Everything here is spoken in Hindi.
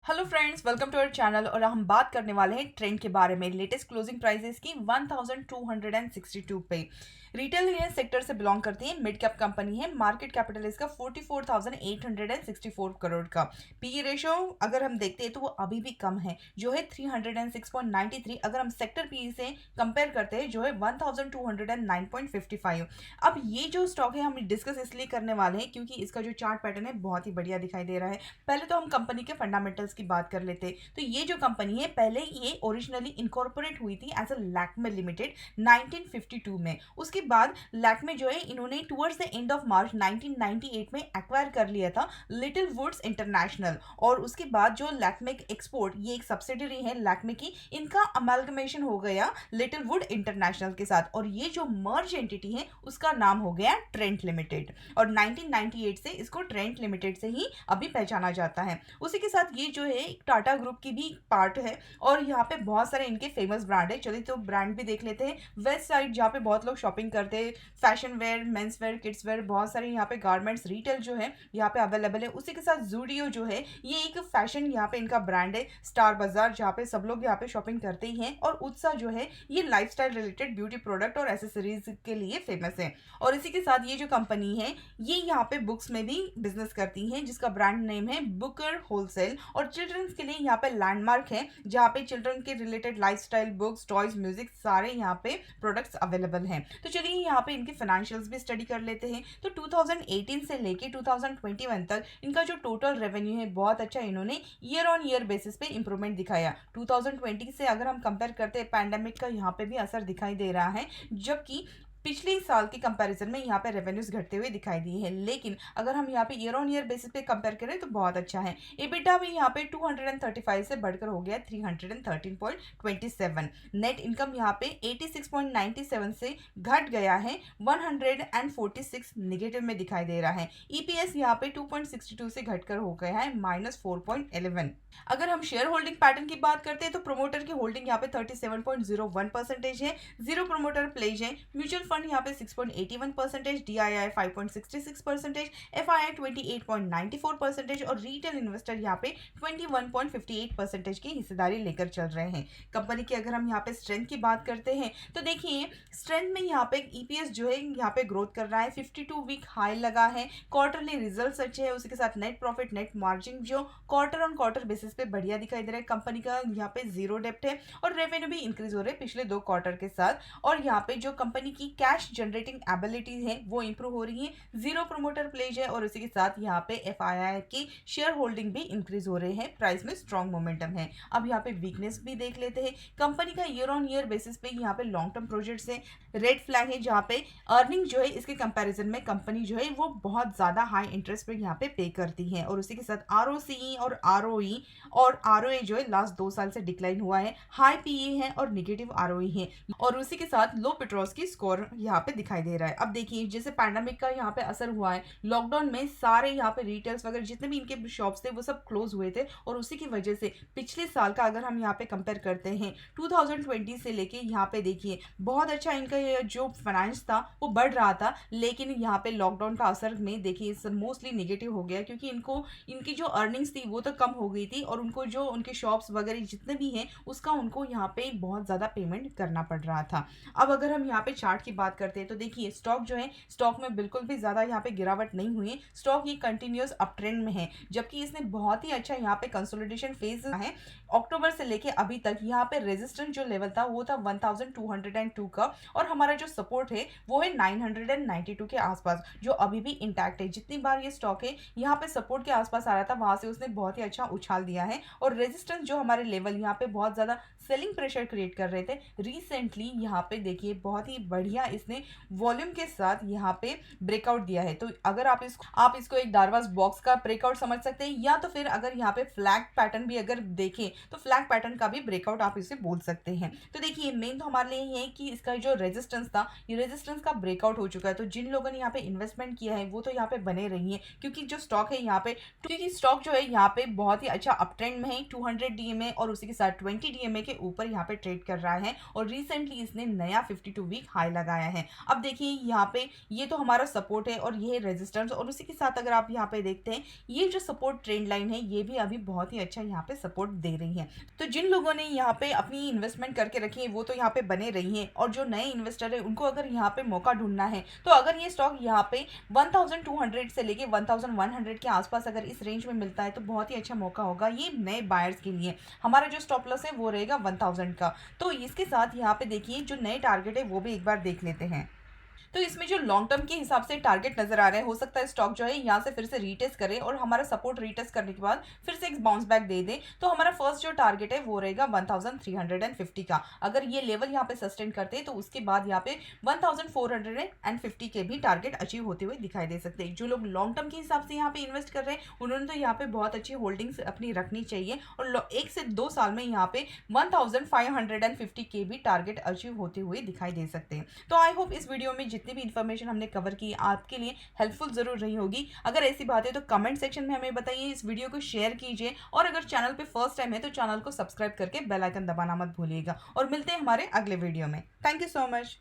Hello friends, welcome to our channel. और हम बात करने वाले हैं ट्रेंड के बारे में। लेटेस्ट क्लोजिंग प्राइसेस की 1262 पे। रिटेल ये सेक्टर से बिलोंग करती है, मिड कैप कंपनी है। मार्केट कैपिटल इसका 44,864 करोड़ का। पी रेशियो अगर हम देखते हैं तो वो अभी भी कम है, जो है 306.93। अगर हम सेक्टर पी से कंपेयर करते हैं जो है 1209.55। अब ये जो स्टॉक है हम डिस्कस इसलिए करने वाले हैं क्योंकि इसका जो चार्ट पैटर्न है बहुत ही बढ़िया दिखाई दे रहा है। पहले तो हम कंपनी के फंडामेंटल्स की बात कर लेते हैं। तो ये जो कंपनी है पहले ये ओरिजिनली इनकॉर्पोरेट हुई थी एज अ लैक्मे लिमिटेड 1952 में। उसके बाद लैक्मे जो है इन्होंने towards the end of March 1998 में एक्वायर कर लिया था लिटिल वुड्स इंटरनेशनल। और उसके बाद जो लैक्मे एक्सपोर्ट, ये एक सब्सिडरी है लैक्मे की, इनका अमेलगमेशन हो गया लिटिल वुड इंटरनेशनल के साथ। और ये जो मर्ज एंटिटी है उसका नाम हो गया ट्रेंट लिमिटेड। और 1998 से इसको ट्रेंट लिमिटेड से ही अभी पहचाना जाता है। उसी के साथ ये जो है टाटा ग्रुप की भी पार्ट है। और यहाँ पे बहुत सारे इनके फेमस ब्रांड है। चलिए तो ब्रांड भी देख लेते हैं। वेस्ट साइड जहाँ पे बहुत लोग शॉपिंग करते हैं, fashion wear, men's wear, kids wear, बहुत सारे यहाँ पे गारमेंट्स रिटेल जो है यहाँ पे अवेलेबल है। उसी के साथ जूडियो जो है ये एक फैशन यहाँ पे इनका ब्रांड है। स्टार बाजार जहाँ पे सब लोग यहाँ पे शॉपिंग करते ही हैं। और उत्साह जो है ये लाइफस्टाइल रिलेटेड ब्यूटी प्रोडक्ट और एसेसरीज के लिए फेमस है। और इसी के साथ ये जो कंपनी है ये यहाँ पे बुक्स में भी बिजनेस करती है, जिसका ब्रांड नेम है बुकर होलसेल। और चिल्ड्रंस के लिए यहाँ पे लैंडमार्क है, जहाँ पे चिल्ड्रन के related lifestyle, books, toys, music सारे यहाँ पे प्रोडक्ट्स अवेलेबल हैं। तो चलिए यहाँ पे इनके फाइनेंशियल्स भी स्टडी कर लेते हैं। तो 2018 से लेके 2021 तक इनका जो टोटल रेवेन्यू है बहुत अच्छा इन्होंने ईयर ऑन ईयर बेसिस पे इंप्रूवमेंट दिखाया। 2020 से अगर हम कंपेयर करते हैं, पैंडेमिक का यहाँ पे भी असर दिखाई दे रहा है, जबकि पिछले साल के कंपैरिजन में यहाँ पे रेवेन्यूज घटते हुए दिखाई दिए हैं। लेकिन अगर हम यहाँ पे ईयर ऑन ईयर बेसिस पे कंपेयर करें तो बहुत अच्छा है। एबिटा भी यहाँ पे 235 से बढ़कर हो गया 313.27। नेट इनकम यहाँ पे 86.97 से घट गया है 146 निगेटिव में दिखाई दे रहा है। ईपीएस यहाँ पे 2.62 से घटकर हो गया है -4.11। अगर हम शेयर होल्डिंग पैटर्न की बात करते हैं तो प्रोमोटर की होल्डिंग यहाँ पे 37.01% है। जीरो प्रोमोटर प्लेज है। म्यूचुअल फंड यहाँ पे 6.81%, डीआईआई 5.66%, एफआईआई 28.94% और रिटेल इन्वेस्टर यहाँ पे 21.58% की हिस्सेदारी लेकर चल रहे हैं। कंपनी की अगर हम यहाँ पे स्ट्रेंथ की बात करते हैं तो देखिए स्ट्रेंथ में यहाँ पे ईपीएस जो है यहाँ पे ग्रोथ कर रहा है, 52 वीक हाई लगा है, क्वार्टरली रिजल्ट्स अच्छे हैं। उसी के साथ नेट प्रॉफिट, नेट मार्जिन जो क्वार्टर ऑन क्वार्टर बेसिस पे बढ़िया दिखाई दे रहा है। कंपनी का यहाँ पे जीरो डेप्ट है और रेवेन्यू भी इंक्रीज हो रहे हैं पिछले 2 क्वार्टर के साथ। और यहाँ पे जो कंपनी की कैश जनरेटिंग एबिलिटी है वो इंप्रूव हो रही है। जीरो प्रोमोटर प्लेज है और उसी के साथ यहाँ पे एफआईआई की शेयर होल्डिंग भी इंक्रीज हो रहे हैं। प्राइस में स्ट्रॉन्ग मोमेंटम है। अब यहाँ पे वीकनेस भी देख लेते हैं। कंपनी का ईयर ऑन ईयर बेसिस पे यहाँ पे लॉन्ग टर्म प्रोजेक्ट्स है, रेड फ्लैग है, जहाँ पे अर्निंग जो है इसके कंपैरिजन में कंपनी जो है वो बहुत ज्यादा हाई इंटरेस्ट पे यहाँ पे करती है। और उसी के साथ आरओसीई और आरओई और आरओए जो है लास्ट 2 साल से डिक्लाइन हुआ है। हाई पीई है और निगेटिव आरओई है। और उसी के साथ लो पेट्रोस की स्कोर यहाँ पे दिखाई दे रहा है। अब देखिए जैसे पैंडेमिक का यहाँ पे असर हुआ है, लॉकडाउन में सारे यहाँ पे रिटेल्स वगैरह जितने भी इनके शॉप्स थे वो सब क्लोज हुए थे। और उसी की वजह से पिछले साल का अगर हम यहाँ पे कंपेयर करते हैं 2020 से लेके यहाँ पे देखिए बहुत अच्छा इनका ये जो फाइनेंस था वो बढ़ रहा था। लेकिन यहाँ पे लॉकडाउन का असर में देखिए मोस्टली निगेटिव हो गया, क्योंकि इनको इनकी जो अर्निंग्स थी वो तो कम हो गई थी और उनको जो उनके शॉप्स वगैरह जितने भी हैं उसका उनको यहाँ पे बहुत ज़्यादा पेमेंट करना पड़ रहा था। अब अगर हम यहाँ पे चार्ट की बात करते हैं तो देखिए स्टॉक जो है, स्टॉक में बिल्कुल भी ज़्यादा यहाँ पे गिरावट नहीं हुई है। स्टॉक ये कंटिन्यूस अप ट्रेंड में है, जबकि इसने बहुत ही अच्छा यहाँ पे कंसोलिडेशन फेज है। अक्टूबर से लेके अभी तक यहाँ पे रेजिस्टेंस जो लेवल था वो था 1202 का और हमारा जो सपोर्ट है वो है 992 के आसपास, जो अभी भी इंटैक्ट है। जितनी बार ये स्टॉक है यहाँ पे सपोर्ट के आसपास आ रहा था वहां से उसने बहुत ही अच्छा उछाल दिया है। और रेजिस्टेंस जो हमारे लेवल यहाँ पे बहुत ज़्यादा सेलिंग प्रेशर क्रिएट कर रहे थे, रिसेंटली यहाँ पे देखिए बहुत ही बढ़िया इसने वॉल्यूम के साथ यहाँ पे ब्रेकआउट दिया है। तो अगर आप इसको एक दारवाज बॉक्स का ब्रेकआउट समझ सकते हैं, या तो फिर अगर यहाँ पे फ्लैग पैटर्न भी अगर देखें तो फ्लैग पैटर्न का भी ब्रेकआउट आप इसे बोल सकते हैं। तो देखिए मेन तो हमारे लिए ये है कि इसका जो रेजिस्टेंस था ये रेजिस्टेंस का ब्रेकआउट हो चुका है। तो जिन लोगों ने यहाँ पे इन्वेस्टमेंट किया है वो तो यहाँ पे बने रही है, क्योंकि जो स्टॉक है यहाँ पे, क्योंकि स्टॉक जो है यहाँ पे बहुत ही अच्छा अप ट्रेंड में है। 200 डीएमए और उसी के साथ 20 डीएमए के ऊपर यहाँ पे ट्रेड कर रहा है और रिसेंटली इसने नया 52 वीक हाई लगाया आया है। अब देखिए यहाँ पे ये तो हमारा सपोर्ट है और ये है रेजिस्टेंस, और उसी के साथ अगर आप यहाँ पे देखते हैं ये जो सपोर्ट ट्रेंड लाइन है ये भी अभी बहुत ही अच्छा यहाँ पे सपोर्ट दे रही है। तो जिन लोगों ने यहाँ पे अपनी इन्वेस्टमेंट करके रखी है वो तो यहाँ पे बने रही हैं, और जो नए इन्वेस्टर है उनको अगर यहाँ पे मौका ढूंढना है तो अगर ये स्टॉक यहाँ पे 1200 से लेके 1100 के आसपास अगर इस रेंज में मिलता है तो बहुत ही अच्छा मौका होगा ये नए बायर्स के लिए। हमारा जो स्टॉप लॉस है वो रहेगा 1000 का। तो इसके साथ यहाँ पे देखिए जो नए टारगेट है वो भी एक बार देख लेते हैं। तो इसमें जो लॉन्ग टर्म के हिसाब से टारगेट नजर आ रहे हैं, हो सकता है स्टॉक जो है यहाँ से फिर से रीटेस्ट करे और हमारा सपोर्ट रीटेस्ट करने के बाद फिर से एक बाउंस बैक दे दे। तो हमारा फर्स्ट जो टारगेट है वो रहेगा 1350 का। अगर ये लेवल यहाँ पे सस्टेन करते हैं तो उसके बाद यहाँ पे 1450 के भी टारगेट अचीव होते हुए दिखाई दे सकते हैं। जो लोग लॉन्ग टर्म के हिसाब से यहाँ पे इन्वेस्ट कर रहे हैं उन्होंने तो यहाँ पे बहुत अच्छी होल्डिंग्स अपनी रखनी चाहिए, और 1 से 2 साल में यहाँ पे 1550 के भी टारगेट अचीव होते हुए दिखाई दे सकते हैं। तो आई होप इस वीडियो में जितनी भी इन्फॉर्मेशन हमने कवर की आपके लिए हेल्पफुल जरूर रही होगी। अगर ऐसी बात है तो कमेंट सेक्शन में हमें बताइए, इस वीडियो को शेयर कीजिए, और अगर चैनल पे फर्स्ट टाइम है तो चैनल को सब्सक्राइब करके बेल आइकन दबाना मत भूलिएगा। और मिलते हैं हमारे अगले वीडियो में। Thank you so much.